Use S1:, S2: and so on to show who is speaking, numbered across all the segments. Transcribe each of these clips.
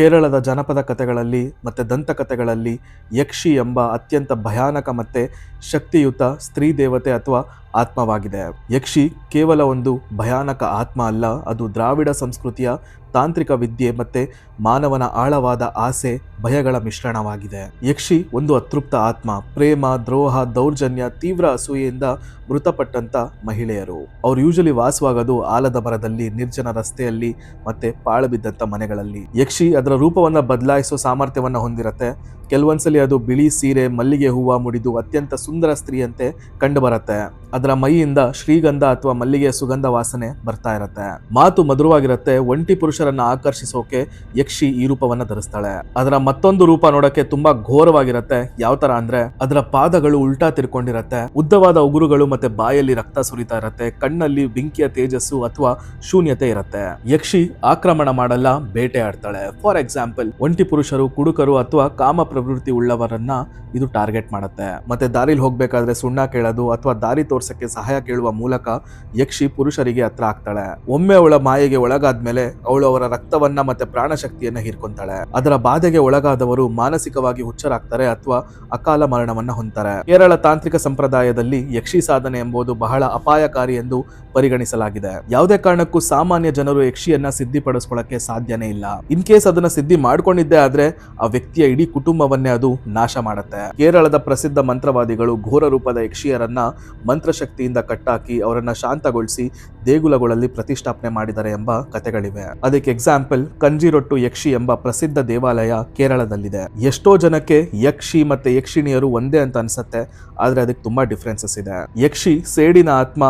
S1: ಕೇರಳದ ಜನಪದ ಕಥೆಗಳಲ್ಲಿ ಮತ್ತು ದಂತಕಥೆಗಳಲ್ಲಿ ಯಕ್ಷಿ ಎಂಬ ಅತ್ಯಂತ ಭಯಾನಕ ಮತ್ತು ಶಕ್ತಿಯುತ ಸ್ತ್ರೀ ದೇವತೆ ಅಥವಾ ಆತ್ಮವಾಗಿದೆ. ಯಕ್ಷಿ ಕೇವಲ ಒಂದು ಭಯಾನಕ ಆತ್ಮ ಅಲ್ಲ, ಅದು ದ್ರಾವಿಡ ಸಂಸ್ಕೃತಿಯ ತಾಂತ್ರಿಕ ವಿದ್ಯೆ ಮತ್ತು ಮಾನವನ ಆಳವಾದ ಆಸೆ ಭಯಗಳ ಮಿಶ್ರಣವಾಗಿದೆ. ಯಕ್ಷಿ ಒಂದು ಅತೃಪ್ತ ಆತ್ಮ, ಪ್ರೇಮ, ದ್ರೋಹ, ದೌರ್ಜನ್ಯ, ತೀವ್ರ ಅಸೂಯೆಯಿಂದ ಮೃತಪಟ್ಟಂತ ಮಹಿಳೆಯರು. ಅವ್ರು ಯೂಶಲಿ ವಾಸವಾಗೋದು ಆಲದ ಮರದಲ್ಲಿ, ನಿರ್ಜನ ರಸ್ತೆಯಲ್ಲಿ ಮತ್ತೆ ಪಾಳು ಬಿದ್ದಂತ ಮನೆಗಳಲ್ಲಿ. ಯಕ್ಷಿ ಅದರ ರೂಪವನ್ನ ಬದಲಾಯಿಸೋ ಸಾಮರ್ಥ್ಯವನ್ನ ಹೊಂದಿರತ್ತೆ. ಕೆಲವೊಂದ್ಸಲಿ ಅದು ಬಿಳಿ ಸೀರೆ, ಮಲ್ಲಿಗೆ ಹೂವ ಮುಡಿದು ಅತ್ಯಂತ ಸುಂದರ ಸ್ತ್ರೀಯಂತೆ ಕಂಡು ಬರುತ್ತೆ. ಅದರ ಮೈಯಿಂದ ಶ್ರೀಗಂಧ ಅಥವಾ ಮಲ್ಲಿಗೆಯ ಸುಗಂಧ ವಾಸನೆ ಬರ್ತಾ ಇರತ್ತೆ. ಮಾತು ಮಧುರವಾಗಿರುತ್ತೆ. ಒಂಟಿ ಪುರುಷರನ್ನ ಆಕರ್ಷಿಸೋಕೆ ಯಕ್ಷಿ ಈ ರೂಪವನ್ನ ಧರಿಸ್ತಾಳೆ. ಅದರ ಮತ್ತೊಂದು ರೂಪ ನೋಡಕ್ಕೆ ತುಂಬಾ ಘೋರವಾಗಿರತ್ತೆ. ಯಾವ ತರ ಅಂದ್ರೆ ಅದರ ಪಾದಗಳು ಉಲ್ಟಾ ತಿರ್ಕೊಂಡಿರತ್ತೆ, ಉದ್ದವಾದ ಉಗುರುಗಳು ಮತ್ತೆ ಬಾಯಲ್ಲಿ ರಕ್ತ ಸುರಿತಾ ಇರತ್ತೆ, ಕಣ್ಣಲ್ಲಿ ಬೆಂಕಿಯ ತೇಜಸ್ಸು ಅಥವಾ ಶೂನ್ಯತೆ ಇರತ್ತೆ. ಯಕ್ಷಿ ಆಕ್ರಮಣ ಮಾಡಲ್ಲ, ಬೇಟೆ ಆಡ್ತಾಳೆ. ಫಾರ್ ಎಕ್ಸಾಂಪಲ್, ಒಂಟಿ ಪುರುಷರು, ಕುಡುಕರು ಅಥವಾ ಕಾಮ ಪ್ರವೃತ್ತಿ ಉಳ್ಳವರನ್ನ ಇದು ಟಾರ್ಗೆಟ್ ಮಾಡುತ್ತೆ. ಮತ್ತೆ ದಾರಿಲಿ ಹೋಗ್ಬೇಕಾದ್ರೆ ಸುಣ್ಣ ಕೇಳೋದು ಅಥವಾ ದಾರಿ ತೋರ್ಸಕ್ಕೆ ಸಹಾಯ ಕೇಳುವ ಮೂಲಕ ಯಕ್ಷಿ ಪುರುಷರಿಗೆ ಹತ್ರ ಆಗ್ತಾಳೆ. ಒಮ್ಮೆ ಅವಳ ಮಾಯೆಗೆ ಒಳಗಾದ್ಮೇಲೆ ಅವಳು ಅವರ ರಕ್ತವನ್ನ ಮತ್ತೆ ಪ್ರಾಣ ಶಕ್ತಿಯನ್ನ ಹೀರ್ಕೊಂತಾಳೆ. ಅದರ ಬಾಧೆಗೆ ಒಳಗಾದವರು ಮಾನಸಿಕವಾಗಿ ಹುಚ್ಚರಾಗ್ತಾರೆ ಅಥವಾ ಅಕಾಲ ಮರಣವನ್ನ ಹೊಂದ್ತಾರೆ. ಕೇರಳ ತಾಂತ್ರಿಕ ಸಂಪ್ರದಾಯದಲ್ಲಿ ಯಕ್ಷಿ ಸಾಧನೆ ಎಂಬುದು ಬಹಳ ಅಪಾಯಕಾರಿ ಎಂದು ಪರಿಗಣಿಸಲಾಗಿದೆ. ಯಾವುದೇ ಕಾರಣಕ್ಕೂ ಸಾಮಾನ್ಯ ಜನರು ಯಕ್ಷಿಯನ್ನ ಸಿದ್ಧಿಪಡಿಸ್ಕೊಳ್ಳಕ್ಕೆ ಸಾಧ್ಯನೇ ಇಲ್ಲ. ಇನ್ ಕೇಸ್ ಅದನ್ನ ಸಿದ್ಧಿ ಮಾಡ್ಕೊಂಡಿದ್ದೆ ಆದ್ರೆ ಆ ವ್ಯಕ್ತಿಯ ಇಡೀ ಕುಟುಂಬವನ್ನೇ ಅದು ನಾಶ ಮಾಡುತ್ತೆ. ಕೇರಳದ ಪ್ರಸಿದ್ಧ ಮಂತ್ರವಾದಿಗಳು ಘೋರ ರೂಪದ ಯಕ್ಷಿಯರನ್ನ ಮಂತ್ರಶಕ್ತಿಯಿಂದ ಕಟ್ಟಾಕಿ ಅವರನ್ನ ಶಾಂತಗೊಳಿಸಿ ದೇಗುಲಗಳಲ್ಲಿ ಪ್ರತಿಷ್ಠಾಪನೆ ಮಾಡಿದ್ದಾರೆ ಎಂಬ ಕಥೆಗಳಿವೆ. ಅದಕ್ಕೆ ಎಕ್ಸಾಂಪಲ್ ಕಂಜಿರೊಟ್ಟು ಯಕ್ಷಿ ಎಂಬ ಪ್ರಸಿದ್ಧ ದೇವಾಲಯ ಕೇರಳದಲ್ಲಿದೆ. ಎಷ್ಟೋ ಜನಕ್ಕೆ ಯಕ್ಷಿ ಮತ್ತೆ ಯಕ್ಷಿಣಿಯರು ಒಂದೇ ಅಂತ ಅನ್ಸುತ್ತೆ, ಆದ್ರೆ ಅದಕ್ಕೆ ತುಂಬಾ ಡಿಫ್ರೆನ್ಸಸ್ ಇದೆ. ಯಕ್ಷಿ ಸೇಡಿನ ಆತ್ಮ,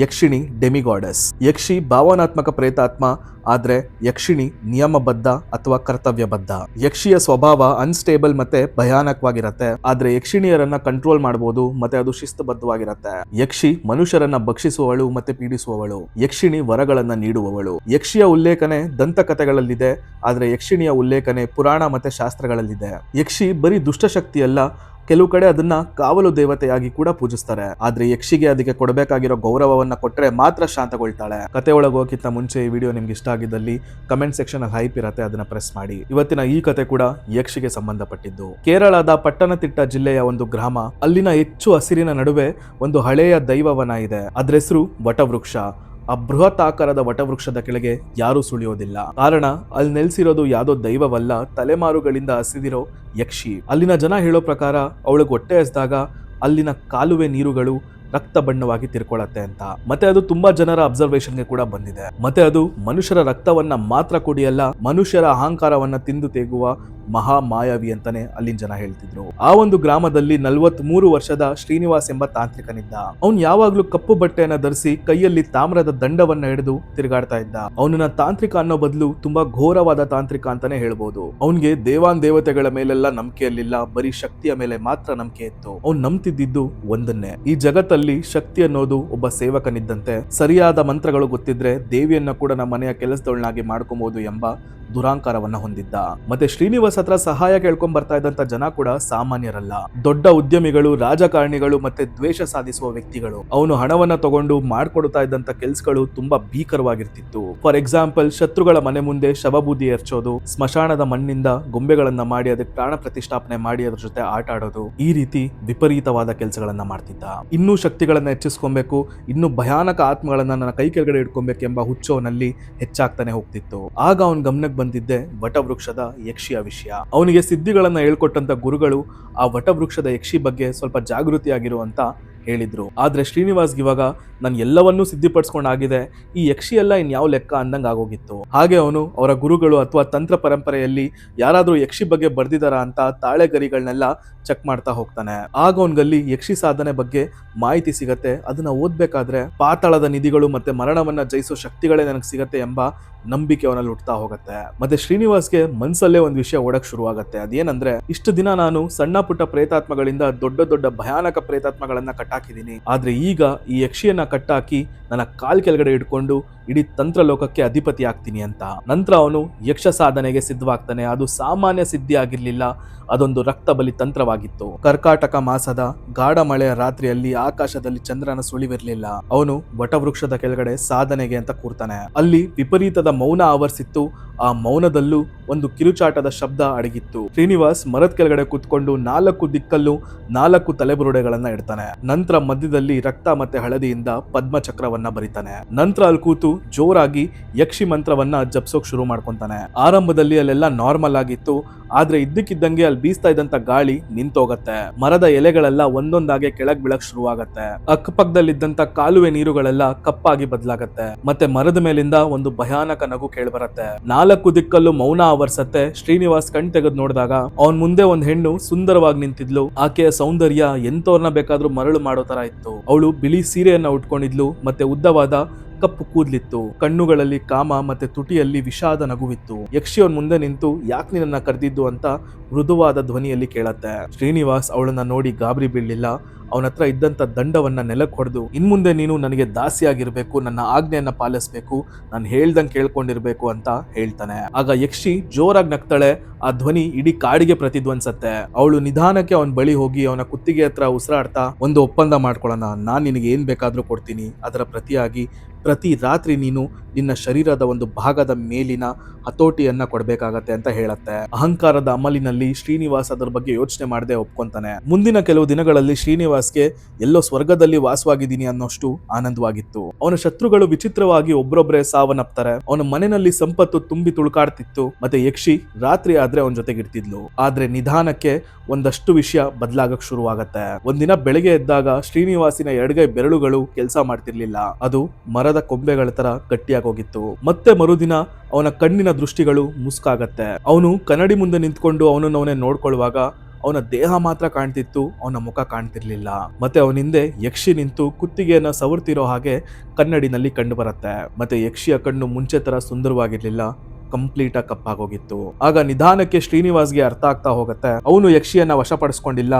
S1: ಯಕ್ಷಿಣಿ ಡೆಮಿಗಾಡೆಸ್. ಯಕ್ಷಿ ಭಾವನಾತ್ಮಕ ಪ್ರೇತಾತ್ಮ, ಆದ್ರೆ ಯಕ್ಷಿಣಿ ನಿಯಮಬದ್ಧ ಅಥವಾ ಕರ್ತವ್ಯಬದ್ಧ. ಯಕ್ಷಿಯ ಸ್ವಭಾವ ಅನ್ಸ್ಟೇಬಲ್ ಮತ್ತೆ ಭಯಾನಕವಾಗಿರತ್ತೆ, ಆದ್ರೆ ಯಕ್ಷಿಣಿಯರನ್ನ ಕಂಟ್ರೋಲ್ ಮಾಡಬಹುದು ಮತ್ತೆ ಅದು ಶಿಸ್ತುಬದ್ಧವಾಗಿರತ್ತೆ. ಯಕ್ಷಿ ಮನುಷ್ಯರನ್ನ ಭಕ್ಷಿಸುವವಳು ಮತ್ತೆ ಪೀಡಿಸುವವಳು. ಯಕ್ಷಿಣಿ ವರಗಳನ್ನ ನೀಡುವವಳು. ಯಕ್ಷಿಯ ಉಲ್ಲೇಖನೆ ದಂತಕಥೆಗಳಲ್ಲಿದೆ, ಆದ್ರೆ ಯಕ್ಷಿಣಿಯ ಉಲ್ಲೇಖನೆ ಪುರಾಣ ಮತ್ತೆ ಶಾಸ್ತ್ರಗಳಲ್ಲಿದೆ. ಯಕ್ಷಿ ಬರೀ ದುಷ್ಟಶಕ್ತಿಯಲ್ಲ, ಕೆಲವು ಕಡೆ ಅದನ್ನ ಕಾವಲು ದೇವತೆಯಾಗಿ ಕೂಡ ಪೂಜಿಸ್ತಾರೆ. ಆದ್ರೆ ಯಕ್ಷಿಗೆ ಅದಕ್ಕೆ ಕೊಡಬೇಕಾಗಿರೋ ಗೌರವವನ್ನ ಕೊಟ್ರೆ ಮಾತ್ರ ಶಾಂತಗೊಳ್ತಾಳೆ. ಕತೆ ಒಳಗೆ ಹೋಗೋಕ್ಕಿಂತ ಮುಂಚೆ ಈ ವಿಡಿಯೋ ನಿಮ್ಗೆ ಇಷ್ಟ ಆಗಿದ್ದಲ್ಲಿ ಕಮೆಂಟ್ ಸೆಕ್ಷನ್ ಅಲ್ಲಿ ಹೈಪ್ ಇರತ್ತೆ, ಅದನ್ನ ಪ್ರೆಸ್ ಮಾಡಿ. ಇವತ್ತಿನ ಈ ಕತೆ ಕೂಡ ಯಕ್ಷಿಗೆ ಸಂಬಂಧಪಟ್ಟಿದ್ದು. ಕೇರಳದ ಪಟ್ಟಣತಿಟ್ಟ ಜಿಲ್ಲೆಯ ಒಂದು ಗ್ರಾಮ. ಅಲ್ಲಿನ ಹೆಚ್ಚು ಹಸಿರಿನ ನಡುವೆ ಒಂದು ಹಳೆಯ ದೈವವನ ಇದೆ. ಅದ್ರ ಹೆಸರು ವಟವೃಕ್ಷ. ಆ ಬೃಹತ್ ಆಕಾರದ ವಟವೃಕ್ಷದ ಕೆಳಗೆ ಯಾರೂ ಸುಳಿಯೋದಿಲ್ಲ. ಕಾರಣ ಅಲ್ಲಿ ನೆಲೆಸಿರೋದು ಯಾವುದೋ ದೈವವಲ್ಲ, ತಲೆಮಾರುಗಳಿಂದ ಹಸಿದಿರೋ ಯಕ್ಷಿ. ಅಲ್ಲಿನ ಜನ ಹೇಳೋ ಪ್ರಕಾರ ಅವಳಿಗೆ ಹೊಟ್ಟೆ ಹಸಿದಾಗ ಅಲ್ಲಿನ ಕಾಲುವೆ ನೀರುಗಳು ರಕ್ತ ಬಣ್ಣವಾಗಿ ತಿರ್ಕೊಳತ್ತೆ ಅಂತ. ಮತ್ತೆ ಅದು ತುಂಬಾ ಜನರ ಅಬ್ಸರ್ವೇಷನ್ಗೆ ಕೂಡ ಬಂದಿದೆ. ಮತ್ತೆ ಅದು ಮನುಷ್ಯರ ರಕ್ತವನ್ನ ಮಾತ್ರ ಕುಡಿಯಲ್ಲ, ಮನುಷ್ಯರ ಅಹಂಕಾರವನ್ನ ತಿಂದು ತೆಗುವ ಮಹಾ ಮಾಯಾವಿ ಅಂತಾನೆ ಅಲ್ಲಿನ ಜನ ಹೇಳ್ತಿದ್ರು. ಆ ಒಂದು ಗ್ರಾಮದಲ್ಲಿ 43 ವರ್ಷದ ಶ್ರೀನಿವಾಸ್ ಎಂಬ ತಾಂತ್ರಿಕನಿದ್ದ. ಅವ್ನು ಯಾವಾಗ್ಲೂ ಕಪ್ಪು ಬಟ್ಟೆಯನ್ನ ಧರಿಸಿ ಕೈಯಲ್ಲಿ ತಾಮ್ರದ ದಂಡವನ್ನ ಹಿಡಿದು ತಿರುಗಾಡ್ತಾ ಇದ್ದ. ಅವನನ್ನ ತಾಂತ್ರಿಕ ಅನ್ನೋ ಬದಲು ತುಂಬಾ ಘೋರವಾದ ತಾಂತ್ರಿಕ ಅಂತಾನೆ ಹೇಳ್ಬೋದು. ಅವನ್ಗೆ ದೇವಾನ್ ದೇವತೆಗಳ ಮೇಲೆಲ್ಲ ನಂಬಿಕೆ ಇರ್ಲಿಲ್ಲ, ಬರೀ ಶಕ್ತಿಯ ಮೇಲೆ ಮಾತ್ರ ನಂಬಿಕೆ ಇತ್ತು. ಅವ್ನು ನಂಬ್ತಿದ್ದು ಒಂದನ್ನೇ, ಈ ಜಗತ್ತಲ್ಲಿ ಶಕ್ತಿ ಅನ್ನೋದು ಒಬ್ಬ ಸೇವಕನಿದ್ದಂತೆ. ಸರಿಯಾದ ಮಂತ್ರಗಳು ಗೊತ್ತಿದ್ರೆ ದೇವಿಯನ್ನ ಕೂಡ ನಮ್ಮ ಮನೆಯ ಕೆಲಸದೊಳನಾಗಿ ಮಾಡ್ಕೊಬಹುದು ಎಂಬ ದುರಾಂಕಾರವನ್ನ ಹೊಂದಿದ್ದ. ಮತ್ತೆ ಶ್ರೀನಿವಾಸ್ ಹತ್ರ ಸಹಾಯ ಕೇಳ್ಕೊಂಡ್ ಬರ್ತಾ ಇದ್ದಂತ ಜನ ಕೂಡ ಸಾಮಾನ್ಯರಲ್ಲ, ದೊಡ್ಡ ಉದ್ಯಮಿಗಳು, ರಾಜಕಾರಣಿಗಳು ಮತ್ತೆ ದ್ವೇಷ ಸಾಧಿಸುವ ವ್ಯಕ್ತಿಗಳು. ಅವನು ಹಣವನ್ನ ತಗೊಂಡು ಮಾಡ್ಕೊಡ್ತಾ ಇದ್ದಂತ ಕೆಲ್ಸಗಳು ತುಂಬಾ ಭೀಕರವಾಗಿರ್ತಿತ್ತು. ಫಾರ್ ಎಕ್ಸಾಂಪಲ್, ಶತ್ರುಗಳ ಮನೆ ಮುಂದೆ ಶವಬೂದಿ ಎರಚೋದು, ಸ್ಮಶಾನದ ಮಣ್ಣಿಂದ ಗೊಂಬೆಗಳನ್ನ ಮಾಡಿ ಅದಕ್ಕೆ ಪ್ರಾಣ ಪ್ರತಿಷ್ಠಾಪನೆ ಮಾಡಿ ಅದ್ರ ಜೊತೆ ಆಟ ಆಡೋದು, ಈ ರೀತಿ ವಿಪರೀತವಾದ ಕೆಲಸಗಳನ್ನ ಮಾಡ್ತಿದ್ದ. ಇನ್ನೂ ಶಕ್ತಿಗಳನ್ನ ಹೆಚ್ಚಿಸ್ಕೊಬೇಕು, ಇನ್ನೂ ಭಯಾನಕ ಆತ್ಮಗಳನ್ನ ನನ್ನ ಕೈ ಕೆಳಗಡೆ ಇಟ್ಕೊಬೇಕೆಂಬ ಹುಚ್ಚೋನಲ್ಲಿ ಹೆಚ್ಚಾಗ್ತಾನೆ ಹೋಗ್ತಿತ್ತು. ಆಗ ಅವನ ಗಮನಕ್ಕೆ ಬಂದಿದ್ದೆ ವಟವೃಕ್ಷದ ಯಕ್ಷಿಯ ವಿಷಯ. ಅವನಿಗೆ ಸಿದ್ಧಿಗಳನ್ನ ಹೇಳ್ಕೊಟ್ಟಂತ ಗುರುಗಳು ಆ ವಟವೃಕ್ಷದ ಯಕ್ಷಿ ಬಗ್ಗೆ ಸ್ವಲ್ಪ ಜಾಗೃತಿಯಾಗಿರುವಂತ ಹೇಳಿದ್ರು. ಆದ್ರೆ ಶ್ರೀನಿವಾಸ್ಗೆ ಇವಾಗ ನಾನು ಎಲ್ಲವನ್ನೂ ಸಿದ್ಧಿಪಡಿಸ್ಕೊಂಡಾಗಿದೆ, ಈ ಯಕ್ಷಿ ಎಲ್ಲ ಇನ್ಯಾವ ಲೆಕ್ಕ ಅಂದಂಗೆ ಆಗೋಗಿತ್ತು. ಹಾಗೆ ಅವನು ಅವರ ಗುರುಗಳು ಅಥವಾ ತಂತ್ರ ಪರಂಪರೆಯಲ್ಲಿ ಯಾರಾದ್ರೂ ಯಕ್ಷಿ ಬಗ್ಗೆ ಬರ್ದಿದಾರ ಅಂತ ತಾಳೆಗರಿಗಳನ್ನೆಲ್ಲ ಚೆಕ್ ಮಾಡ್ತಾ ಹೋಗ್ತಾನೆ. ಆಗ ಅವನ್ಗಲ್ಲಿ ಯಕ್ಷಿ ಸಾಧನೆ ಬಗ್ಗೆ ಮಾಹಿತಿ ಸಿಗತ್ತೆ. ಅದನ್ನ ಓದ್ಬೇಕಾದ್ರೆ ಪಾತಾಳದ ನಿಧಿಗಳು ಮತ್ತೆ ಮರಣವನ್ನ ಜಯಿಸೋ ಶಕ್ತಿಗಳೇ ನನಗೆ ಸಿಗತ್ತೆ ಎಂಬ ನಂಬಿಕೆ ಅವನಲ್ಲಿ ಹುಟ್ತಾ ಹೋಗುತ್ತೆ. ಮತ್ತೆ ಶ್ರೀನಿವಾಸ್ಗೆ ಮನ್ಸಲ್ಲೇ ಒಂದು ವಿಷಯ ಓಡಕ್ ಶುರುವಾಗತ್ತೆ. ಅದೇನಂದ್ರೆ, ಇಷ್ಟು ದಿನ ನಾನು ಸಣ್ಣ ಪುಟ್ಟ ಪ್ರೇತಾತ್ಮಗಳಿಂದ ದೊಡ್ಡ ದೊಡ್ಡ ಭಯಾನಕ ಪ್ರೇತಾತ್ಮಗಳನ್ನ ಕಟ್ಟಾಕಿದ್ದೀನಿ, ಆದ್ರೆ ಈಗ ಈ ಯಕ್ಷಿಯನ್ನ ಕಟ್ಟಾಕಿ ನನ್ನ ಕಾಲ್ ಕೆಳಗಡೆ ಇಟ್ಕೊಂಡು ಇಡೀ ತಂತ್ರಲೋಕಕ್ಕೆ ಅಧಿಪತಿ ಆಗ್ತೀನಿ ಅಂತ. ನಂತರ ಅವನು ಯಕ್ಷ ಸಾಧನೆಗೆ ಸಿದ್ಧವಾಗ್ತಾನೆ. ಅದು ಸಾಮಾನ್ಯ ಸಿದ್ಧಿ ಆಗಿರ್ಲಿಲ್ಲ, ಅದೊಂದು ರಕ್ತ ಬಲಿ ತಂತ್ರವಾಗಿತ್ತು. ಕರ್ಕಾಟಕ ಮಾಸದ ಗಾಢ ಮಳೆಯ ರಾತ್ರಿಯಲ್ಲಿ ಆಕಾಶದಲ್ಲಿ ಚಂದ್ರನ ಸುಳಿವಿರ್ಲಿಲ್ಲ. ಅವನು ವಟವೃಕ್ಷದ ಕೆಳಗಡೆ ಸಾಧನೆಗೆ ಅಂತ ಕೂರ್ತಾನೆ. ಅಲ್ಲಿ ವಿಪರೀತದ ಮೌನ ಆವರಿಸಿತ್ತು. ಆ ಮೌನದಲ್ಲೂ ಒಂದು ಕಿರುಚಾಟದ ಶಬ್ದ ಅಡಗಿತ್ತು. ಶ್ರೀನಿವಾಸ್ ಮರದ ಕೆಳಗಡೆ ಕೂತ್ಕೊಂಡು 4 ದಿಕ್ಕಲ್ಲೂ 4 ತಲೆಬುರುಡೆಗಳನ್ನ ಇಡ್ತಾನೆ. ನಂತರ ಮಧ್ಯದಲ್ಲಿ ರಕ್ತ ಮತ್ತೆ ಹಳದಿಯಿಂದ ಪದ್ಮ ಚಕ್ರವನ್ನ ಬರಿತಾನೆ. ನಂತರ ಅಲ್ಲಿ ಕೂತು ಜೋರಾಗಿ ಯಕ್ಷಿ ಮಂತ್ರವನ್ನ ಜಪ್ಸೋಕ್ ಶುರು ಮಾಡ್ಕೊಂತಾನೆ. ಆರಂಭದಲ್ಲಿ ಅಲ್ಲೆಲ್ಲ ನಾರ್ಮಲ್ ಆಗಿತ್ತು, ಆದ್ರೆ ಇದ್ದಕ್ಕಿದ್ದಂಗೆ ಅಲ್ಲಿ ಬೀಸ್ತಾ ಇದ್ದಂತ ಗಾಳಿ ನಿಂತೋಗತ್ತೆ. ಮರದ ಎಲೆಗಳೆಲ್ಲ ಒಂದೊಂದಾಗೆ ಕೆಳಗ್ ಬೀಳಕ್ ಶುರುವಾಗತ್ತೆ. ಅಕ್ಕಪಕ್ಕದಲ್ಲಿದ್ದಂತ ಕಾಲುವೆ ನೀರುಗಳೆಲ್ಲ ಕಪ್ಪಾಗಿ ಬದಲಾಗತ್ತೆ. ಮತ್ತೆ ಮರದ ಮೇಲಿಂದ ಒಂದು ಭಯಾನಕ ನಗು ಕೇಳ್ಬರತ್ತೆ. 4 ದಿಕ್ಕಲ್ಲೂ ಮೌನ ಆವರ್ಸತ್ತೆ. ಶ್ರೀನಿವಾಸ್ ಕಣ್ ತೆಗೆದು ನೋಡಿದಾಗ ಅವನ್ ಮುಂದೆ ಒಂದ್ ಹೆಣ್ಣು ಸುಂದರವಾಗಿ ನಿಂತಿದ್ಲು. ಆಕೆಯ ಸೌಂದರ್ಯ ಎಂತವ್ರನ್ನ ಬೇಕಾದ್ರೂ ಮರಳು ಮಾಡೋ ತರ ಇತ್ತು. ಅವಳು ಬಿಳಿ ಸೀರೆಯನ್ನ ಉಟ್ಕೊಂಡಿದ್ಲು, ಮತ್ತೆ ಉದ್ದವಾದ ಕಪ್ಪು ಕೂದ್ಲಿತ್ತು. ಕಣ್ಣುಗಳಲ್ಲಿ ಕಾಮ ಮತ್ತೆ ತುಟಿಯಲ್ಲಿ ವಿಷಾದ ನಗುವಿತ್ತು. ಯಕ್ಷಿ ಅವನ್ ಮುಂದೆ ನಿಂತು ಯಾಕೆ ನಿನ್ನ ಕರೆದಿದ್ದು ಅಂತ ಮೃದುವಾದ ಧ್ವನಿಯಲ್ಲಿ ಕೇಳತ್ತೆ. ಶ್ರೀನಿವಾಸ್ ಅವಳನ್ನ ನೋಡಿ ಗಾಬರಿ ಬೀಳಲಿಲ್ಲ. ಅವನ ಹತ್ರ ಇದ್ದಂತ ದಂಡವನ್ನ ನೆಲಕ್ಕೆ ಹೊಡೆದು, ಇನ್ಮುಂದೆ ನೀನು ನನಗೆ ದಾಸಿಯಾಗಿರ್ಬೇಕು, ನನ್ನ ಆಜ್ಞೆಯನ್ನ ಪಾಲಿಸ್ಬೇಕು, ನಾನು ಹೇಳ್ದಂಗೆ ಕೇಳ್ಕೊಂಡಿರ್ಬೇಕು ಅಂತ ಹೇಳ್ತಾನೆ. ಆಗ ಯಕ್ಷಿ ಜೋರಾಗಿ ನಗ್ತಾಳೆ. ಆ ಧ್ವನಿ ಇಡೀ ಕಾಡಿಗೆ ಪ್ರತಿಧ್ವನಿಸತ್ತೆ. ಅವಳು ನಿಧಾನಕ್ಕೆ ಅವನ ಬಳಿ ಹೋಗಿ ಅವನ ಕುತ್ತಿಗೆ ಹತ್ರ ಉಸಿರಾಡ್ತಾ, ಒಂದು ಒಪ್ಪಂದ ಮಾಡ್ಕೊಳ್ಳೋಣ, ನಾನ್ ನಿನಗೆ ಏನ್ ಬೇಕಾದ್ರೂ ಕೊಡ್ತೀನಿ, ಅದರ ಪ್ರತಿಯಾಗಿ ಪ್ರತಿ ರಾತ್ರಿ ನೀನು ನಿನ್ನ ಶರೀರದ ಒಂದು ಭಾಗದ ಮೇಲಿನ ಹತೋಟಿಯನ್ನ ಕೊಡ್ಬೇಕಾಗತ್ತೆ ಅಂತ ಹೇಳತ್ತೆ. ಅಹಂಕಾರದ ಅಮಲಿನಲ್ಲಿ ಶ್ರೀನಿವಾಸ್ ಅದರ ಬಗ್ಗೆ ಯೋಚನೆ ಮಾಡದೆ ಒಪ್ಕೊಂತಾನೆ. ಮುಂದಿನ ಕೆಲವು ದಿನಗಳಲ್ಲಿ ಶ್ರೀನಿವಾಸ್ಗೆ ಎಲ್ಲೋ ಸ್ವರ್ಗದಲ್ಲಿ ವಾಸವಾಗಿದ್ದೀನಿ ಅನ್ನೋಷ್ಟು ಆನಂದವಾಗಿತ್ತು. ಅವನ ಶತ್ರುಗಳು ವಿಚಿತ್ರವಾಗಿ ಒಬ್ರೊಬ್ರೆ ಸಾವನ್ನಪ್ತಾರೆ. ಅವನ ಮನೆಯಲ್ಲಿ ಸಂಪತ್ತು ತುಂಬಿ ತುಳುಕಾಡ್ತಿತ್ತು. ಮತ್ತೆ ಯಕ್ಷಿ ರಾತ್ರಿ ಆದ್ರೆ ಅವನ ಜೊತೆಗಿರ್ತಿದ್ಲು. ಆದ್ರೆ ನಿಧಾನಕ್ಕೆ ಒಂದಷ್ಟು ವಿಷಯ ಬದಲಾಗಕ್ ಶುರುವಾಗತ್ತೆ. ಒಂದಿನ ಬೆಳಗ್ಗೆ ಎದ್ದಾಗ ಶ್ರೀನಿವಾಸಿನ ಎಡಗೈ ಬೆರಳುಗಳು ಕೆಲಸ ಮಾಡ್ತಿರ್ಲಿಲ್ಲ. ಅದು ಮರದ ಕೊಂಬೆಗಳ ತರ ಗಟ್ಟಿಯಾಗಿ ಹೋಗಿತ್ತು. ಮತ್ತೆ ಮರುದಿನ ಅವನ ಕಣ್ಣಿನ ದೃಷ್ಟಿಗಳು ಮುಸ್ಕಾಗತ್ತೆ. ಅವನು ಕನ್ನಡಿ ಮುಂದೆ ನಿಂತ್ಕೊಂಡು ಅವನನ್ನೇ ನೋಡ್ಕೊಳ್ಳುವಾಗ ಅವನ ದೇಹ ಮಾತ್ರ ಕಾಣ್ತಿತ್ತು, ಅವನ ಮುಖ ಕಾಣ್ತಿರ್ಲಿಲ್ಲ. ಮತ್ತೆ ಅವನ ಹಿಂದೆ ಯಕ್ಷಿ ನಿಂತು ಕುತ್ತಿಗೆಯನ್ನ ಸವರ್ತಿರೋ ಹಾಗೆ ಕನ್ನಡಿನಲ್ಲಿ ಕಂಡು ಬರುತ್ತೆ. ಮತ್ತೆ ಯಕ್ಷಿಯ ಕಣ್ಣು ಮುಂಚೆ ತರ ಸುಂದರವಾಗಿರ್ಲಿಲ್ಲ, ಕಂಪ್ಲೀಟ್ ಆಗಿ ಕಪ್ಪಾಗೋಗಿತ್ತು. ಆಗ ನಿಧಾನಕ್ಕೆ ಶ್ರೀನಿವಾಸ್ಗೆ ಅರ್ಥ ಆಗ್ತಾ ಹೋಗುತ್ತೆ, ಅವನು ಯಕ್ಷಿಯನ್ನ ವಶಪಡಿಸ್ಕೊಂಡಿಲ್ಲ,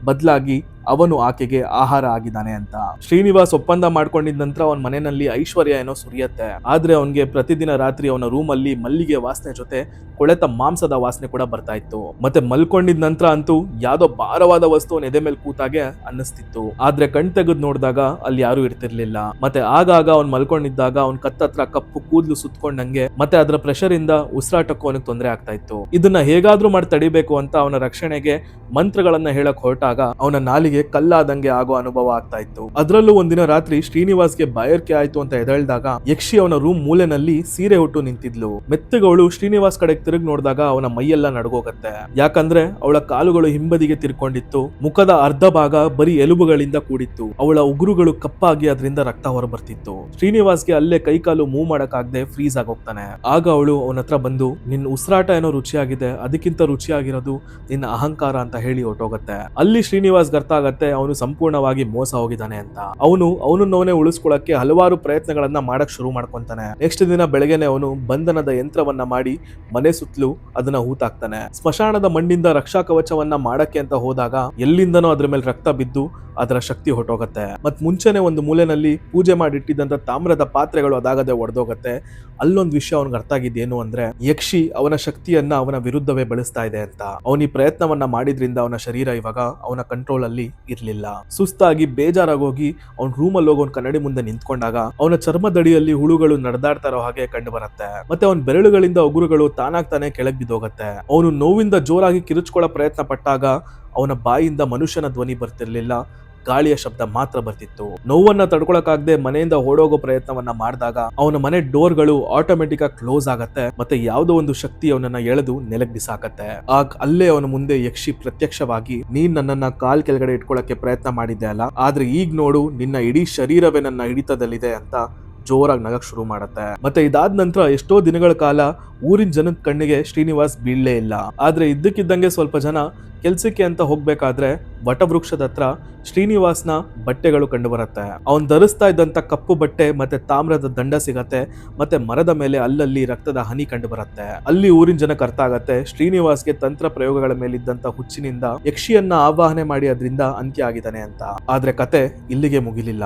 S1: ಬದಲಾಗಿ ಅವನು ಆಕೆಗೆ ಆಹಾರ ಆಗಿದ್ದಾನೆ ಅಂತ. ಶ್ರೀನಿವಾಸ್ ಒಪ್ಪಂದ ಮಾಡ್ಕೊಂಡಿದ ನಂತರ ಅವನ ಮನೆಯಲ್ಲಿ ಐಶ್ವರ್ಯ ಏನೋ ಸುರಿಯತ್ತೆ. ಆದ್ರೆ ಅವನ್ಗೆ ಪ್ರತಿದಿನ ರಾತ್ರಿ ಅವನ ರೂಮ್ ಅಲ್ಲಿ ಮಲ್ಲಿಗೆ ವಾಸನೆ ಜೊತೆ ಕೊಳೆತ ಮಾಂಸದ ವಾಸನೆ ಕೂಡ ಬರ್ತಾ ಇತ್ತು. ಮತ್ತೆ ಮಲ್ಕೊಂಡಿದ ನಂತರ ಅಂತೂ ಯಾವ್ದೋ ಭಾರವಾದ ವಸ್ತು ಅವನ ಎದೆ ಮೇಲೆ ಕೂತಾಗೆ ಅನ್ನಿಸ್ತಿತ್ತು. ಆದ್ರೆ ಕಣ್ ತೆಗೆದು ನೋಡಿದಾಗ ಅಲ್ಲಿ ಯಾರು ಇರ್ತಿರ್ಲಿಲ್ಲ. ಮತ್ತೆ ಆಗಾಗ ಅವ್ನ್ ಮಲ್ಕೊಂಡಿದ್ದಾಗ ಅವ್ನ ಕತ್ತತ್ರ ಕಪ್ಪು ಕೂದಲು ಸುತ್ಕೊಂಡಂಗೆ ಮತ್ತೆ ಅದರ ಪ್ರೆಷರ್ ಇಂದ ಉಸಿರಾಟಕ್ಕೂ ಅವನಿಗೆ ತೊಂದರೆ ಆಗ್ತಾ ಇತ್ತು. ಇದನ್ನ ಹೇಗಾದ್ರೂ ಮಾಡಿ ತಡಿಬೇಕು ಅಂತ ಅವನ ರಕ್ಷಣೆಗೆ ಮಂತ್ರಗಳನ್ನ ಹೇಳಕ್ ಹೊರಟಾಗ ಅವನ ನಾಲಿಗೆ ಕಲ್ಲಾದಂಗೆ ಆಗೋ ಅನುಭವ ಆಗ್ತಾ ಇತ್ತು. ಅದರಲ್ಲೂ ಒಂದಿನ ರಾತ್ರಿ ಶ್ರೀನಿವಾಸ್ಗೆ ಬಾಯರ್ಕೆ ಆಯ್ತು ಅಂತ ಎದ್ದೇಳಿದಾಗ ಯಕ್ಷಿ ಅವನ ರೂಮ್ ಮೂಲೆನಲ್ಲಿ ಸೀರೆ ಹುಟ್ಟು ನಿಂತಿದ್ಲು. ಮೆತ್ತಗವಳು ಶ್ರೀನಿವಾಸ್ ಕಡೆಗೆ ತಿರುಗಿ ನೋಡಿದಾಗ ಅವನ ಮೈಯೆಲ್ಲ ನಡುಗೋಗತ್ತೆ. ಯಾಕಂದ್ರೆ ಅವಳ ಕಾಲುಗಳು ಹಿಂಬದಿಗೆ ತಿರ್ಕೊಂಡಿತ್ತು, ಮುಖದ ಅರ್ಧ ಭಾಗ ಬರೀ ಎಲುಬುಗಳಿಂದ ಕೂಡಿತ್ತು, ಅವಳ ಉಗುರುಗಳು ಕಪ್ಪಾಗಿ ಅದರಿಂದ ರಕ್ತ ಹೊರಬರ್ತಿತ್ತು. ಶ್ರೀನಿವಾಸ್ಗೆ ಅಲ್ಲೇ ಕೈಕಾಲು ಮೂವ್ ಮಾಡಕ್ಕಾಗದೆ ಫ್ರೀಸ್ ಆಗೋಗ್ತಾನೆ. ಆಗ ಅವಳು ಅವನ ಹತ್ರ ಬಂದು, ನಿನ್ನ ಉಸಿರಾಟ ಏನೋ ರುಚಿಯಾಗಿದೆ, ಅದಕ್ಕಿಂತ ರುಚಿಯಾಗಿರೋದು ನಿನ್ನ ಅಹಂಕಾರ ಅಂತ ಹೇಳಿ ಹೊರಟೋಗತ್ತೆ. ಅಲ್ಲಿ ಶ್ರೀನಿವಾಸ್ ಅರ್ಥ ಆಗತ್ತೆ ಅವನು ಸಂಪೂರ್ಣವಾಗಿ ಮೋಸ ಹೋಗಿದ್ದಾನೆ ಅಂತ. ಅವನನ್ನೇ ಉಳಿಸ್ಕೊಳ್ಳಕ್ಕೆ ಹಲವಾರು ಪ್ರಯತ್ನಗಳನ್ನ ಮಾಡಕ್ ಶುರು ಮಾಡ್ಕೊಂತಾನೆ. ನೆಕ್ಸ್ಟ್ ದಿನ ಬೆಳಗ್ಗೆನೆ ಅವನು ಬಂಧನದ ಯಂತ್ರವನ್ನ ಮಾಡಿ ಮನೆ ಸುತ್ತಲೂ ಅದನ್ನ ಹೂತಾಕ್ತಾನೆ. ಸ್ಮಶಾನದ ಮಣ್ಣಿಂದ ರಕ್ಷಾ ಕವಚವನ್ನ ಮಾಡಕ್ಕೆ ಅಂತ ಹೋದಾಗ ಎಲ್ಲಿಂದನೋ ಅದ್ರ ಮೇಲೆ ರಕ್ತ ಬಿದ್ದು ಅದರ ಶಕ್ತಿ ಹೊರಟೋಗತ್ತೆ. ಮತ್ ಮುಂಚೆನೆ ಒಂದು ಮೂಲೆನಲ್ಲಿ ಪೂಜೆ ಮಾಡಿಟ್ಟಿದ್ದಂತ ತಾಮ್ರದ ಪಾತ್ರೆಗಳು ಅದಾಗದೆ ಒಡೆದೋಗತ್ತೆ. ಅಲ್ಲೊಂದು ವಿಷಯ ಅವನಿಗೆ ಅರ್ಥ ಆಗಿದ್ದೇನು ಅಂದ್ರೆ ಯಕ್ಷಿ ಅವನ ಶಕ್ತಿಯನ್ನ ಅವನ ವಿರುದ್ಧವೇ ಬಳಸ್ತಾ ಇದೆ ಅಂತ. ಅವನ ಈ ಪ್ರಯತ್ನವನ್ನ ಮಾಡಿದ್ರಿಂದ ಅವನ ಶರೀರ ಇವಾಗ ಅವನ ಕಂಟ್ರೋಲ್ ಅಲ್ಲಿ ಇರ್ಲಿಲ್ಲ. ಸುಸ್ತಾಗಿ ಬೇಜಾರಾಗೋಗಿ ಅವನ ರೂಮಲ್ಲಿ ಹೋಗಿ ಅವನ ಕನ್ನಡಿ ಮುಂದೆ ನಿಂತ್ಕೊಂಡಾಗ ಅವನ ಚರ್ಮದಡಿಯಲ್ಲಿ ಹುಳುಗಳು ನಡೆದಾಡ್ತಾ ಇರೋ ಹಾಗೆ ಕಂಡು ಬರುತ್ತೆ. ಮತ್ತೆ ಅವನ ಬೆರಳುಗಳಿಂದ ಉಗುರುಗಳು ತಾನಾಗ್ತಾನೆ ಕೆಳಗ್ ಬಿದ್ದೋಗತ್ತೆ. ಅವನು ನೋವಿಂದ ಜೋರಾಗಿ ಕಿರುಚ್ಕೊಳ್ಳೋ ಪ್ರಯತ್ನ ಪಟ್ಟಾಗ ಅವನ ಬಾಯಿಂದ ಮನುಷ್ಯನ ಧ್ವನಿ ಬರ್ತಿರ್ಲಿಲ್ಲ, ಗಾಳಿಯ ಶಬ್ದ ಮಾತ್ರ ಬರ್ತಿತ್ತು. ನೋವನ್ನ ತಡ್ಕೊಳಕ್ಕಾಗದೆ ಮನೆಯಿಂದ ಓಡೋಗೋ ಪ್ರಯತ್ನವನ್ನ ಮಾಡಿದಾಗ ಅವನ ಮನೆ ಡೋರ್ಗಳು ಆಟೋಮೆಟಿಕ್ ಆಗಿ ಕ್ಲೋಸ್ ಆಗತ್ತೆ. ಮತ್ತೆ ಯಾವುದೋ ಒಂದು ಶಕ್ತಿ ಅವನನ್ನ ಎಳೆದು ನೆಲಕ್ ಬಿಸಾಕತ್ತೆ. ಆಗ ಅಲ್ಲೇ ಅವನ ಮುಂದೆ ಯಕ್ಷಿ ಪ್ರತ್ಯಕ್ಷವಾಗಿ, ನೀನ್ ನನ್ನನ್ನ ಕಾಲ್ ಕೆಳಗಡೆ ಇಟ್ಕೊಳಕ್ಕೆ ಪ್ರಯತ್ನ ಮಾಡಿದ್ದೆ ಅಲ್ಲ, ಆದ್ರೆ ಈಗ ನೋಡು ನಿನ್ನ ಇಡೀ ಶರೀರವೇ ನನ್ನ ಹಿಡಿತದಲ್ಲಿದೆ ಅಂತ ಜೋರಾಗಿ ನಗಕ್ ಶುರು ಮಾಡತ್ತೆ. ಮತ್ತೆ ಇದಾದ ನಂತರ ಎಷ್ಟೋ ದಿನಗಳ ಕಾಲ ಊರಿನ ಜನದ ಕಣ್ಣಿಗೆ ಶ್ರೀನಿವಾಸ್ ಬೀಳಲೇ ಇಲ್ಲ. ಆದ್ರೆ ಇದ್ದಕ್ಕಿದ್ದಂಗೆ ಸ್ವಲ್ಪ ಜನ ಕೆಲ್ಸಕ್ಕೆ ಅಂತ ಹೋಗ್ಬೇಕಾದ್ರೆ ವಟವೃಕ್ಷದ ಹತ್ರ ಶ್ರೀನಿವಾಸ್ನ ಬಟ್ಟೆಗಳು ಕಂಡು ಬರುತ್ತೆ. ಅವನ್ ಧರಿಸ್ತಾ ಇದ್ದಂತ ಕಪ್ಪು ಬಟ್ಟೆ ಮತ್ತೆ ತಾಮ್ರದ ದಂಡ ಸಿಗತ್ತೆ. ಮತ್ತೆ ಮರದ ಮೇಲೆ ಅಲ್ಲಲ್ಲಿ ರಕ್ತದ ಹನಿ ಕಂಡು ಬರುತ್ತೆ. ಅಲ್ಲಿ ಊರಿನ ಜನಕ್ಕೆ ಅರ್ಥ ಆಗತ್ತೆ ಶ್ರೀನಿವಾಸ್ಗೆ ತಂತ್ರ ಪ್ರಯೋಗಗಳ ಮೇಲಿದ್ದಂತ ಹುಚ್ಚಿನಿಂದ ಯಕ್ಷಿಯನ್ನ ಆವಾಹನೆ ಮಾಡಿ ಅದರಿಂದ ಅಂತ್ಯ ಆಗಿದ್ದಾನೆ ಅಂತ. ಆದ್ರೆ ಕತೆ ಇಲ್ಲಿಗೆ ಮುಗಿಲಿಲ್ಲ.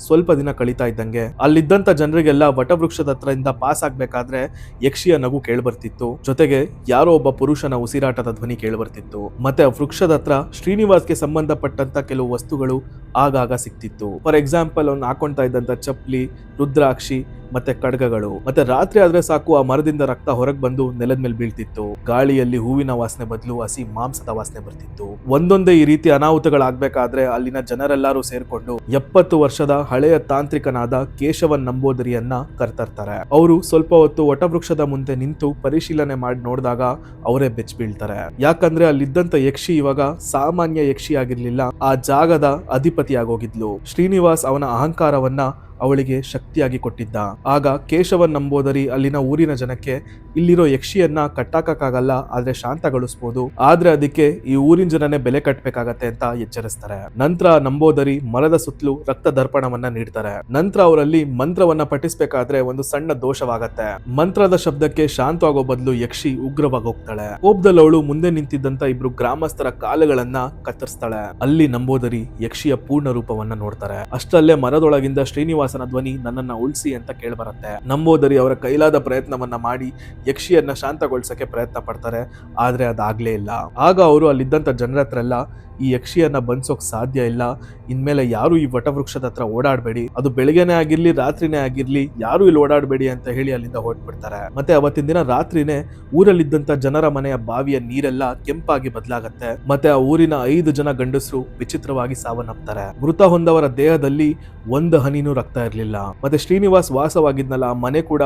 S1: ಸ್ವಲ್ಪ ದಿನ ಕಳೀತಾ ಇದ್ದಂಗೆ ಅಲ್ಲಿದ್ದಂತ ಜನರಿಗೆಲ್ಲ ವಟವೃಕ್ಷದ ಹತ್ರದಿಂದ ಪಾಸ್ ಆಗ್ಬೇಕಾದ್ರೆ ಯಕ್ಷಿಯ ನಗು ಕೇಳ್ಬರ್ತಿತ್ತು. ಜೊತೆಗೆ ಯಾರೋ ಒಬ್ಬ ಪುರುಷನ ಉಸಿರಾಟದ ಧ್ವನಿ ಕೇಳ್ಬರ್ತಿತ್ತು. ಮತ್ತೆ ಆ ವೃಕ್ಷದ ಹತ್ರ ಶ್ರೀನಿವಾಸ್ಗೆ ಸಂಬಂಧಪಟ್ಟಂತ ಕೆಲವು ವಸ್ತುಗಳು ಆಗಾಗ ಸಿಕ್ತಿತ್ತು. ಫಾರ್ ಎಕ್ಸಾಂಪಲ್ ಅವ್ನು ಹಾಕೊಂತಾ ಇದ್ದಂತ ಚಪ್ಪಲಿ, ರುದ್ರಾಕ್ಷಿ ಮತ್ತೆ ಖಡ್ಗಗಳು. ಮತ್ತೆ ರಾತ್ರಿ ಆದ್ರೆ ಸಾಕು ಆ ಮರದಿಂದ ರಕ್ತ ಹೊರಗೆ ಬಂದು ನೆಲದ ಮೇಲೆ ಬೀಳ್ತಿತ್ತು. ಗಾಳಿಯಲ್ಲಿ ಹೂವಿನ ವಾಸನೆ ಬದಲು ಹಸಿ ಮಾಂಸದ ವಾಸನೆ ಬರ್ತಿತ್ತು. ಒಂದೊಂದೇ ಈ ರೀತಿ ಅನಾಹುತಗಳಾಗ್ಬೇಕಾದ್ರೆ ಅಲ್ಲಿನ ಜನರೆಲ್ಲರೂ ಸೇರ್ಕೊಂಡು 70 ವರ್ಷದ ಹಳೆಯ ತಾಂತ್ರಿಕನಾದ ಕೇಶವನ್ ನಂಬೋದರಿಯನ್ನ ಕರ್ತರ್ತಾರೆ. ಅವರು ಸ್ವಲ್ಪ ಹೊತ್ತು ವಟವೃಕ್ಷದ ಮುಂದೆ ನಿಂತು ಪರಿಶೀಲನೆ ಮಾಡಿ ನೋಡಿದಾಗ ಅವರೇ ಬೆಚ್ಚ ಬೀಳ್ತಾರೆ. ಯಾಕಂದ್ರೆ ಅಲ್ಲಿದ್ದಂತ ಯಕ್ಷಿ ಇವಾಗ ಸಾಮಾನ್ಯ ಯಕ್ಷಿ ಆಗಿರ್ಲಿಲ್ಲ, ಆ ಜಾಗದ ಅಧಿಪತಿ ಆಗೋಗಿದ್ಲು. ಶ್ರೀನಿವಾಸ್ ಅವನ ಅಹಂಕಾರವನ್ನ ಅವಳಿಗೆ ಶಕ್ತಿಯಾಗಿ ಕೊಟ್ಟಿದ್ದ. ಆಗ ಕೇಶವನ್ ನಂಬೋದರಿ ಅಲ್ಲಿನ ಊರಿನ ಜನಕ್ಕೆ ಇಲ್ಲಿರೋ ಯಕ್ಷಿಯನ್ನ ಕಟ್ಟಾಕಕ್ಕಾಗಲ್ಲ, ಆದ್ರೆ ಶಾಂತಗೊಳಿಸಬಹುದು, ಆದ್ರೆ ಅದಕ್ಕೆ ಈ ಊರಿನ ಜನನೇ ಬೆಲೆ ಕಟ್ಟಬೇಕಾಗತ್ತೆ ಅಂತ ಎಚ್ಚರಿಸ್ತಾರೆ. ನಂತರ ನಂಬೋದರಿ ಮರದ ಸುತ್ತಲೂ ರಕ್ತ ದರ್ಪಣವನ್ನ ನೀಡ್ತಾರೆ. ನಂತರ ಅವರಲ್ಲಿ ಮಂತ್ರವನ್ನ ಪಠಿಸಬೇಕಾದ್ರೆ ಒಂದು ಸಣ್ಣ ದೋಷವಾಗತ್ತೆ. ಮಂತ್ರದ ಶಬ್ದಕ್ಕೆ ಶಾಂತವಾಗೋ ಬದಲು ಯಕ್ಷಿ ಉಗ್ರವಾಗಿ ಹೋಗ್ತಾಳೆ. ಕೋಪದಲ್ಲಿ ಅವಳು ಮುಂದೆ ನಿಂತಿದ್ದಂತ ಇಬ್ರು ಗ್ರಾಮಸ್ಥರ ಕಾಲುಗಳನ್ನ ಕತ್ತರಿಸ್ತಾಳೆ. ಅಲ್ಲಿ ನಂಬೋದರಿ ಯಕ್ಷಿಯ ಪೂರ್ಣ ರೂಪವನ್ನ ನೋಡ್ತಾರೆ. ಅಷ್ಟರಲ್ಲೇ ಮರದೊಳಗಿಂದ ಶ್ರೀನಿವಾಸನ ಧ್ವನಿ ನನ್ನನ್ನ ಉಳಿಸಿ ಅಂತ ಕೇಳ್ಬರತ್ತೆ. ನಂಬೋದರಿ ಅವರ ಕೈಲಾದ ಪ್ರಯತ್ನವನ್ನ ಮಾಡಿ ಯಕ್ಷಿಯನ್ನ ಶಾಂತಗೊಳಿಸಕ್ಕೆ ಪ್ರಯತ್ನ ಪಡ್ತಾರೆ, ಆದ್ರೆ ಅದಾಗ್ಲೇ ಇಲ್ಲ. ಆಗ ಅವರು ಅಲ್ಲಿದ್ದಂತ ಜನರ ಹತ್ರ ಎಲ್ಲ ಈ ಯಕ್ಷಿಯನ್ನ ಬಂಧಿಸೋಕ್ ಸಾಧ್ಯ ಇಲ್ಲ, ಇನ್ಮೇಲೆ ಯಾರು ಈ ವಟವೃಕ್ಷದ ಹತ್ರ ಓಡಾಡಬೇಡಿ, ಅದು ಬೆಳಗ್ಗೆನೇ ಆಗಿರ್ಲಿ ರಾತ್ರಿನೇ ಆಗಿರ್ಲಿ ಯಾರು ಇಲ್ಲಿ ಓಡಾಡಬೇಡಿ ಅಂತ ಹೇಳಿ ಅಲ್ಲಿಂದ ಹೊರಟ್ಬಿಡ್ತಾರೆ. ಮತ್ತೆ ಅವತ್ತಿನ ದಿನ ರಾತ್ರಿನೇ ಊರಲ್ಲಿದ್ದಂತ ಜನರ ಮನೆಯ ಬಾವಿಯ ನೀರೆಲ್ಲ ಕೆಂಪಾಗಿ ಬದಲಾಗತ್ತೆ. ಮತ್ತೆ ಆ ಊರಿನ 5 ಜನ ಗಂಡಸರು ವಿಚಿತ್ರವಾಗಿ ಸಾವನ್ನಪ್ತಾರೆ. ಮೃತ ಹೊಂದವರ ದೇಹದಲ್ಲಿ ಒಂದು ಹನಿನೂ ರಕ್ತ ಇರಲಿಲ್ಲ. ಮತ್ತೆ ಶ್ರೀನಿವಾಸ್ ವಾಸವಾಗಿದ್ನಲ್ಲ ಆ ಮನೆ ಕೂಡ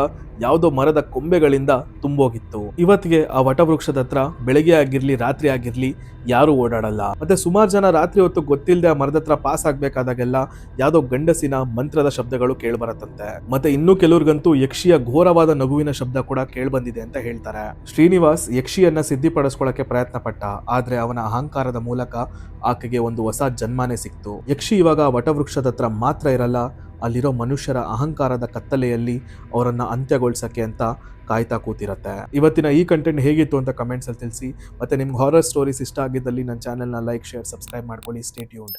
S1: ಯಾವುದೋ ಮರದ ಕೊಂಬೆಗಳಿಂದ ತುಂಬೋಗಿತ್ತು. ಇವತ್ತಿಗೆ ಆ ವಟವೃಕ್ಷದ ಹತ್ರ ಬೆಳಗ್ಗೆ ಆಗಿರ್ಲಿ ರಾತ್ರಿ ಆಗಿರ್ಲಿ ಯಾರು ಓಡಾಡಲ್ಲ. ಮತ್ತೆ ಸುಮಾರು ಜನ ರಾತ್ರಿ ಹೊತ್ತು ಗೊತ್ತಿಲ್ಲದೆ ಆ ಮರದ ಹತ್ರ ಪಾಸ್ ಆಗ್ಬೇಕಾದಾಗೆಲ್ಲ ಯಾವ್ದೋ ಗಂಡಸಿನ ಮಂತ್ರದ ಶಬ್ದಗಳು ಕೇಳ್ಬರತ್ತಂತೆ. ಮತ್ತೆ ಇನ್ನೂ ಕೆಲವ್ರಿಗಂತೂ ಯಕ್ಷಿಯ ಘೋರವಾದ ನಗುವಿನ ಶಬ್ದ ಕೂಡ ಕೇಳ್ಬಂದಿದೆ ಅಂತ ಹೇಳ್ತಾರೆ. ಶ್ರೀನಿವಾಸ್ ಯಕ್ಷಿಯನ್ನ ಸಿದ್ಧಿಪಡಿಸ್ಕೊಳ್ಳಕ್ಕೆ ಪ್ರಯತ್ನ ಪಟ್ಟ, ಆದ್ರೆ ಅವನ ಅಹಂಕಾರದ ಮೂಲಕ ಆಕೆಗೆ ಒಂದು ಹೊಸ ಜನ್ಮನೇ ಸಿಕ್ತು. ಯಕ್ಷಿ ಇವಾಗ ವಟವೃಕ್ಷದ ಹತ್ರ ಮಾತ್ರ ಇರಲ್ಲ, ಅಲ್ಲಿರೋ ಮನುಷ್ಯರ ಅಹಂಕಾರದ ಕತ್ತಲೆಯಲ್ಲಿ ಅವರನ್ನ ಅಂತ್ಯಗೊಳಿಸಕ್ಕೆ ಅಂತ ಕಾಯ್ತಾ ಕೂತಿರತ್ತೆ. ಇವತ್ತಿನ ಈ ಕಂಟೆಂಟ್ ಹೇಗಿತ್ತು ಅಂತ ಕಮೆಂಟ್ಸ್ ಅಲ್ಲಿ ತಿಳಿಸಿ. ಮತ್ತೆ ನಿಮ್ಗೆ ಹಾರರ್ ಸ್ಟೋರೀಸ್ ಇಷ್ಟ ಆಗಿದ್ದಲ್ಲಿ ನನ್ನ ಚಾನೆಲ್ನ ಲೈಕ್, ಶೇರ್, ಸಬ್ಸ್ಕ್ರೈಬ್ ಮಾಡ್ಕೊಳ್ಳಿ. Stay tuned.